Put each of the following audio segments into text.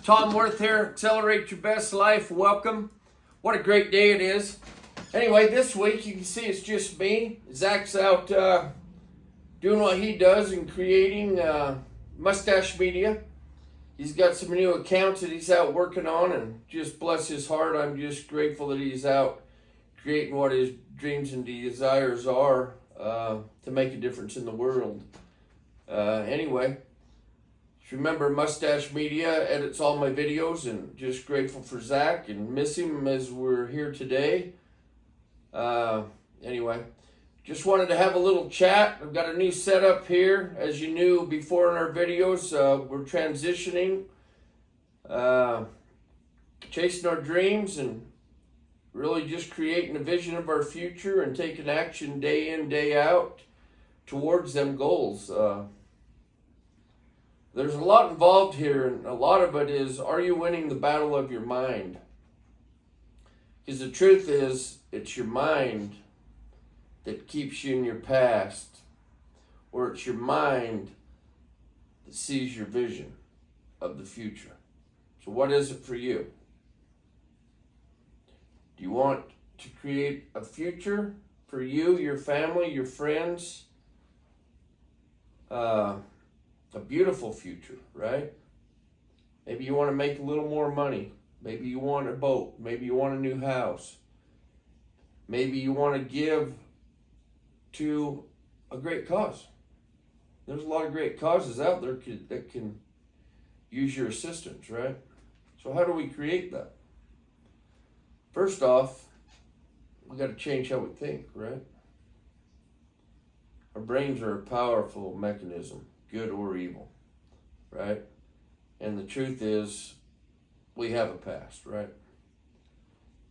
Tom Worth here, Accelerate Your Best Life. Welcome. What a great day it is. Anyway, this week you can see it's just me. Zack's out doing what he does and creating Mustache Media. He's got some new accounts that he's out working on, and just bless his heart, I'm just grateful that he's out creating what his dreams and desires are to make a difference in the world. Anyway, just remember Mustache Media edits all my videos, and just grateful for Zack and miss him as we're here today. Anyway, just wanted to have a little chat. I've got a new setup here. As you knew before in our videos, we're transitioning, chasing our dreams, and really just creating a vision of our future and taking action day in, day out towards them goals. There's a lot involved here, and a lot of it is, are you winning the battle of your mind? Because the truth is, it's your mind that keeps you in your past, or it's your mind that sees your vision of the future. So what is it for you? Do you want to create a future for you, your family, your friends? A beautiful future, right? Maybe you want to make a little more money. Maybe you want a boat. Maybe you want a new house. Maybe you want to give to a great cause. There's a lot of great causes out there that can use your assistance, right? So how do we create that? First off, we got to change how we think, right? Our brains are a powerful mechanism, good or evil, right? And the truth is, we have a past, right?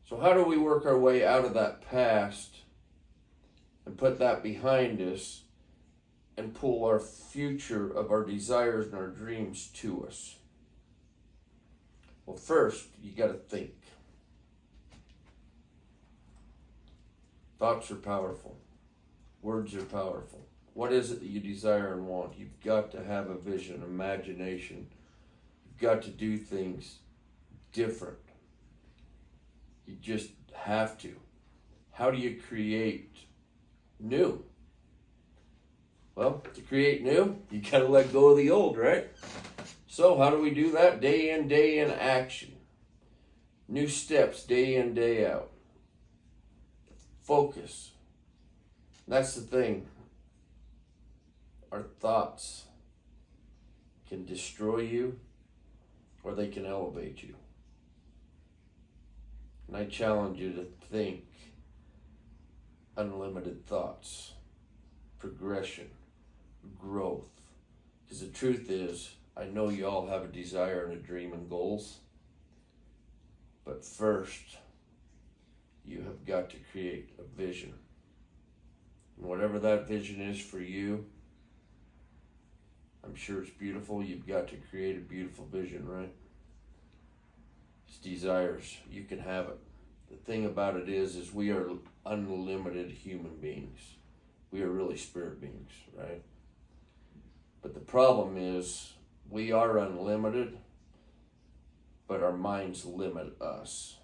So how do we work our way out of that past and put that behind us and pull our future of our desires and our dreams to us? Well, first, you got to think. Thoughts are powerful. Words are powerful. What is it that you desire and want? You've got to have a vision, imagination. You've got to do things different. You just have to. How do you create new? Well, to create new, you got to let go of the old, right? So how do we do that? Day in action. New steps, day in, day out. Focus. That's the thing. Our thoughts can destroy you, or they can elevate you. And I challenge you to think unlimited thoughts, progression, growth. Because the truth is, I know you all have a desire and a dream and goals. But first, you have got to create a vision. And whatever that vision is for you, I'm sure it's beautiful. You've got to create a beautiful vision, right? It's desires. You can have it. The thing about it is we are unlimited human beings. We are really spirit beings, right? But the problem is we are unlimited, but our minds limit us.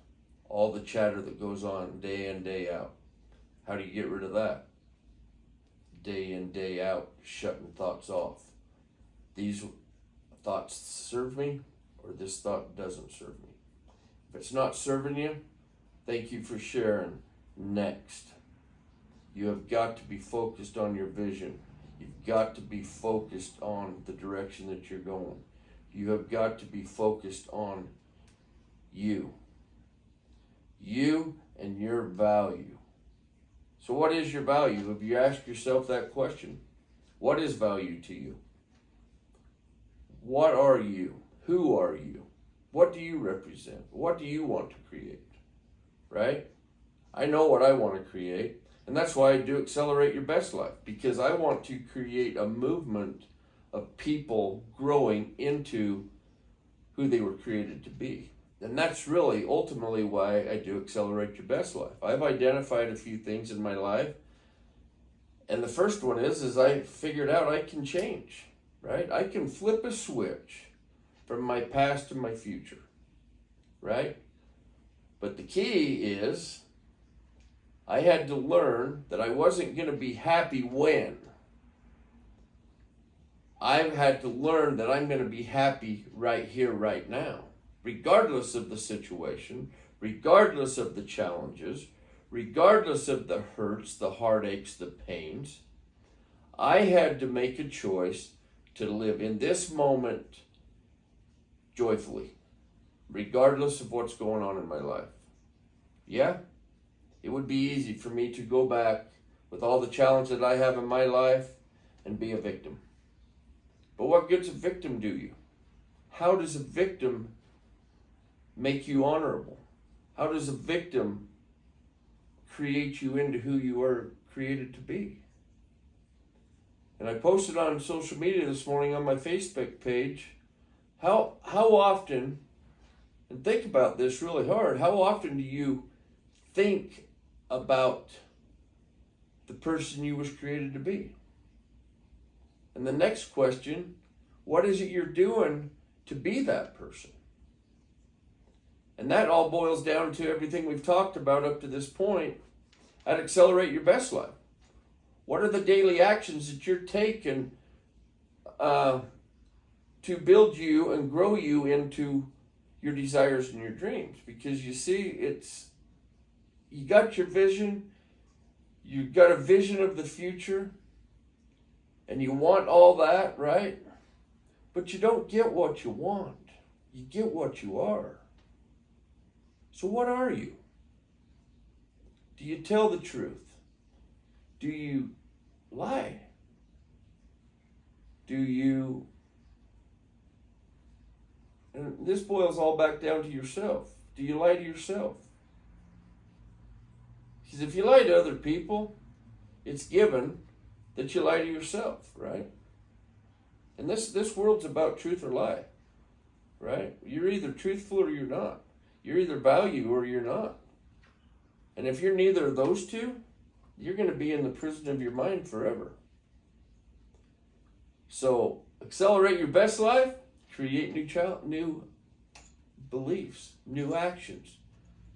All the chatter that goes on day in, day out. How do you get rid of that? Day in, day out, shutting thoughts off. These thoughts serve me, or this thought doesn't serve me. If it's not serving you, thank you for sharing. Next. You have got to be focused on your vision. You've got to be focused on the direction that you're going. You have got to be focused on you. You and your value. So what is your value? Have you asked yourself that question? What is value to you? What are you? Who are you? What do you represent? What do you want to create? Right? I know what I want to create, and that's why I do Accelerate Your Best Life, because I want to create a movement of people growing into who they were created to be. And that's really ultimately why I do Accelerate Your Best Life. I've identified a few things in my life, and the first one is I figured out I can change, right? I can flip a switch from my past to my future, right? But the key is I had to learn that I wasn't going to be happy when. I've had to learn that I'm going to be happy right here, right now, regardless of the situation, regardless of the challenges, regardless of the hurts, the heartaches, the pains. I had to make a choice to live in this moment joyfully, regardless of what's going on in my life. Yeah, it would be easy for me to go back with all the challenge that I have in my life and be a victim. But what good's a victim do you? How does a victim make you honorable? How does a victim create you into who you are created to be? And I posted on social media this morning on my Facebook page, how often, and think about this really hard, how often do you think about the person you was created to be? And the next question, what is it you're doing to be that person? And that all boils down to everything we've talked about up to this point at Accelerate Your Best Life. What are the daily actions that you're taking to build you and grow you into your desires and your dreams? Because you see, you got your vision, you got a vision of the future, and you want all that, right? But you don't get what you want. You get what you are. So what are you? Do you tell the truth? Do you lie? Do you... And this boils all back down to yourself. Do you lie to yourself? Because if you lie to other people, it's given that you lie to yourself, right? And this world's about truth or lie, right? You're either truthful or you're not. You're either value or you're not. And if you're neither of those two, you're going to be in the prison of your mind forever. So, accelerate your best life, create new beliefs, new actions.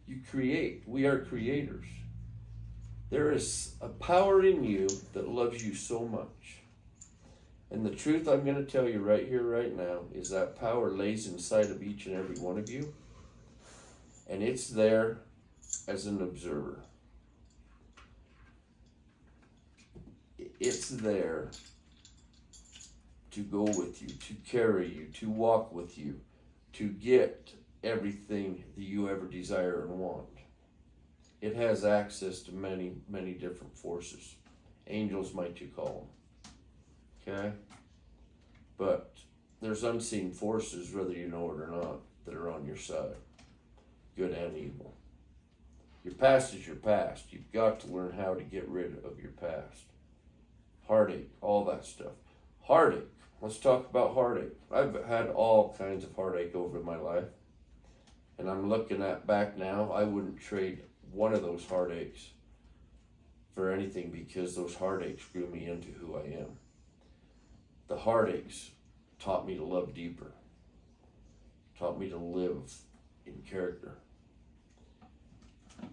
You create. We are creators. There is a power in you that loves you so much. And the truth I'm going to tell you right here, right now, is that power lays inside of each and every one of you. And it's there as an observer. It's there to go with you, to carry you, to walk with you, to get everything that you ever desire and want. It has access to many, many different forces. Angels might you call them. Okay? But there's unseen forces, whether you know it or not, that are on your side. Good and evil. Your past is your past. You've got to learn how to get rid of your past. Heartache, all that stuff. Heartache. Let's talk about heartache. I've had all kinds of heartache over my life. And I'm looking at back now, I wouldn't trade one of those heartaches for anything, because those heartaches grew me into who I am. The heartaches taught me to love deeper. Taught me to live in character.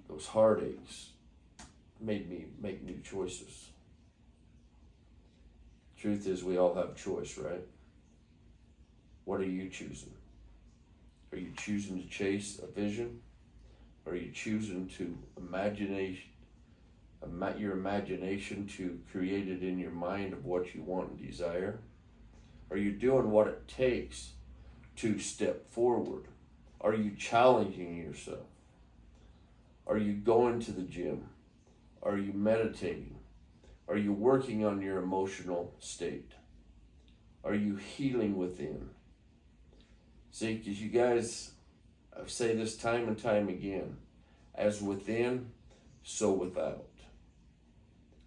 Those heartaches made me make new choices. Truth is, we all have choice, right? What are you choosing? Are you choosing to chase a vision? Or are you choosing to your imagination to create it in your mind of what you want and desire? Are you doing what it takes to step forward? Are you challenging yourself? Are you going to the gym? Are you meditating? Are you working on your emotional state? Are you healing within? See, because you guys, I say this time and time again, as within, so without.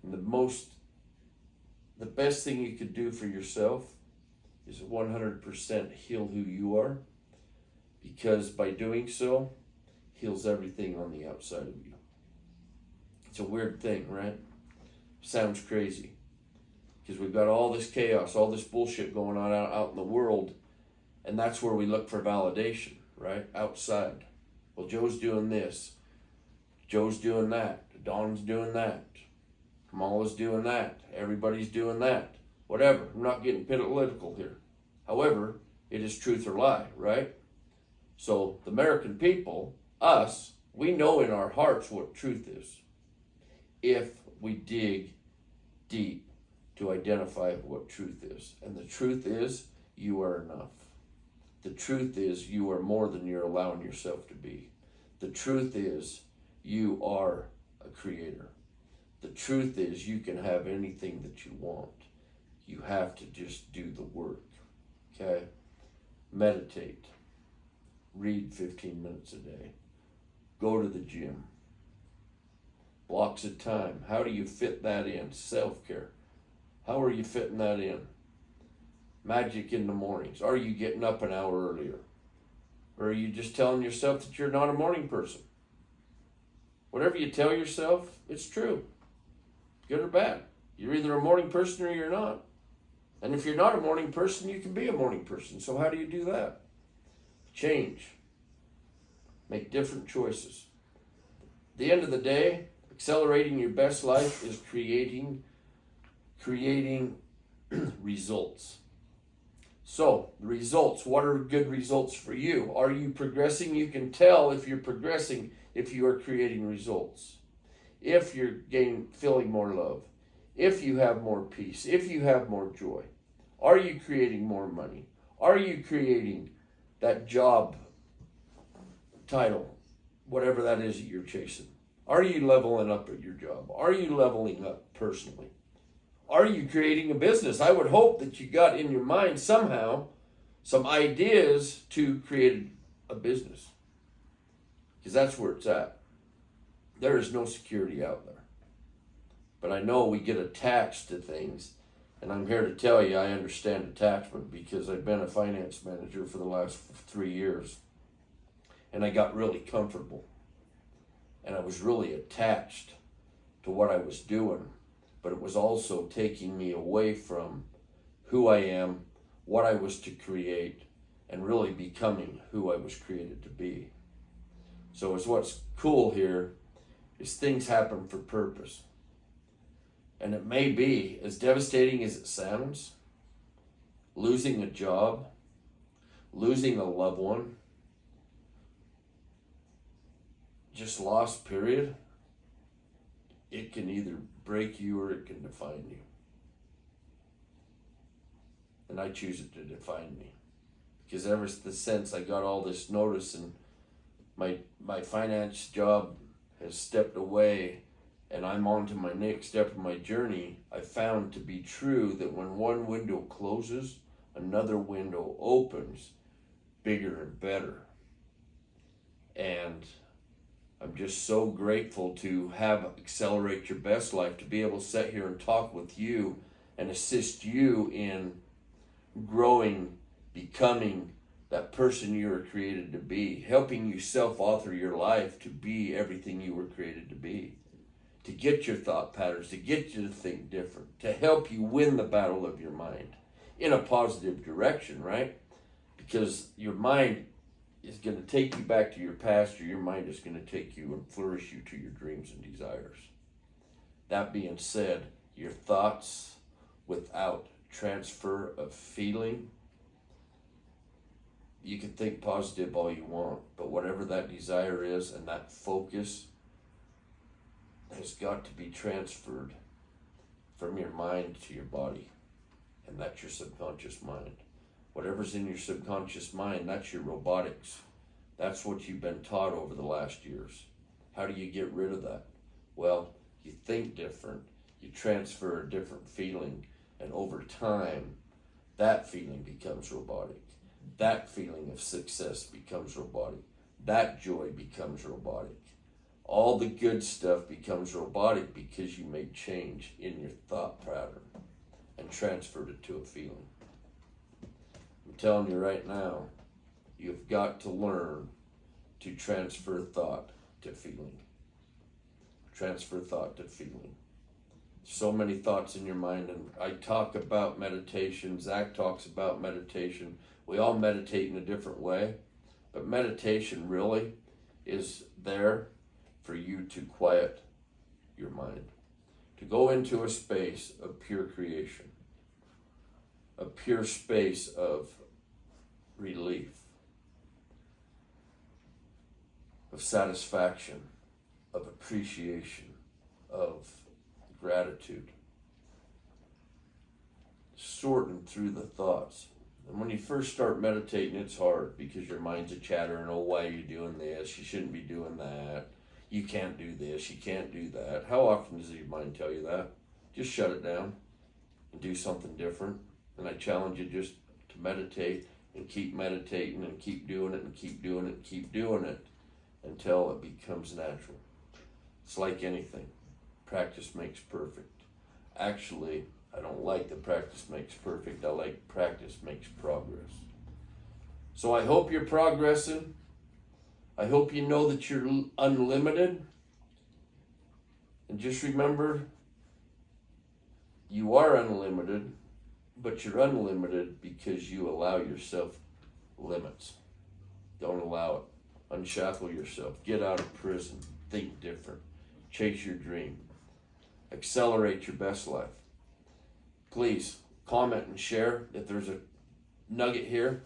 And the best thing you could do for yourself is 100% heal who you are, because by doing so, heals everything on the outside of you. It's a weird thing, right? Sounds crazy, because we've got all this chaos, all this bullshit going on out in the world, And that's where we look for validation, right? Outside. Well, Joe's doing this. Joe's doing that. Don's doing that. Kamala's doing that. Everybody's doing that. Whatever. I'm not getting political here. However, it is truth or lie, right? So the American people, us, we know in our hearts what truth is. If we dig deep to identify what truth is. And the truth is, you are enough. The truth is, you are more than you're allowing yourself to be. The truth is, you are a creator. The truth is, you can have anything that you want. You have to just do the work, okay? Meditate. Read 15 minutes a day. Go to the gym. Blocks of time. How do you fit that in? Self-care. How are you fitting that in? Magic in the mornings. Are you getting up an hour earlier? Or are you just telling yourself that you're not a morning person? Whatever you tell yourself, it's true. Good or bad. You're either a morning person or you're not. And if you're not a morning person, you can be a morning person. So how do you do that? Change. Make different choices. At the end of the day, accelerating your best life is creating results. So, the results, what are good results for you? Are you progressing? You can tell if you're progressing if you are creating results. If you're feeling more love. If you have more peace. If you have more joy. Are you creating more money? Are you creating that job title, whatever that is that you're chasing? Are you leveling up at your job? Are you leveling up personally? Are you creating a business? I would hope that you got in your mind somehow some ideas to create a business. Because that's where it's at. There is no security out there. But I know we get attached to things. And I'm here to tell you I understand attachment because I've been a finance manager for the last 3 years. And I got really comfortable. And I was really attached to what I was doing. But it was also taking me away from who I am, what I was to create, and really becoming who I was created to be. So it's what's cool here is things happen for purpose. And it may be, as devastating as it sounds, losing a job, losing a loved one, just lost, period. It can either break you or it can define you. And I choose it to define me. Because ever since I got all this notice and my finance job has stepped away and I'm on to my next step of my journey, I found to be true that when one window closes, another window opens bigger and better. And I'm just so grateful to have Accelerate Your Best Life, to be able to sit here and talk with you and assist you in growing, becoming that person you were created to be, helping you self-author your life to be everything you were created to be, to get your thought patterns, to get you to think different, to help you win the battle of your mind in a positive direction, right? Because your mind is going to take you back to your past, or your mind is going to take you and flourish you to your dreams and desires. That being said, your thoughts without transfer of feeling, you can think positive all you want, but whatever that desire is and that focus has got to be transferred from your mind to your body, and that's your subconscious mind. Whatever's in your subconscious mind, that's your robotics. That's what you've been taught over the last years. How do you get rid of that? Well, you think different, you transfer a different feeling, and over time, that feeling becomes robotic. That feeling of success becomes robotic. That joy becomes robotic. All the good stuff becomes robotic because you made change in your thought pattern and transferred it to a feeling. I'm telling you right now, you've got to learn to transfer thought to feeling. Transfer thought to feeling. So many thoughts in your mind, and I talk about meditation. Zack talks about meditation. We all meditate in a different way, but meditation really is there for you to quiet your mind, to go into a space of pure creation, a pure space of relief, of satisfaction, of appreciation, of gratitude, sorting through the thoughts. And when you first start meditating, it's hard because your mind's a chattering. Oh, why are you doing this? You shouldn't be doing that. You can't do this. You can't do that. How often does your mind tell you that? Just shut it down and do something different. And I challenge you just to meditate and keep meditating and keep doing it and keep doing it and keep doing it until it becomes natural. It's like anything. Practice makes perfect. Actually, I don't like the practice makes perfect. I like practice makes progress. So I hope you're progressing. I hope you know that you're unlimited. And just remember, you are unlimited, but you're unlimited because you allow yourself limits. Don't allow it. Unshackle yourself. Get out of prison. Think different. Chase your dream. Accelerate your best life. Please comment and share if there's a nugget here,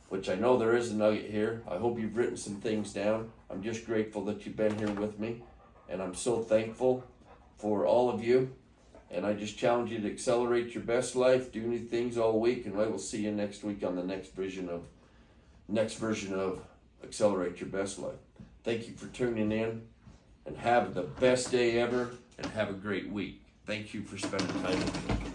which I know there is a nugget here. I hope you've written some things down. I'm just grateful that you've been here with me, and I'm so thankful for all of you. And I just challenge you to accelerate your best life, do new things all week, and I will see you next week on the next version of Accelerate Your Best Life. Thank you for tuning in, and have the best day ever, and have a great week. Thank you for spending time with me.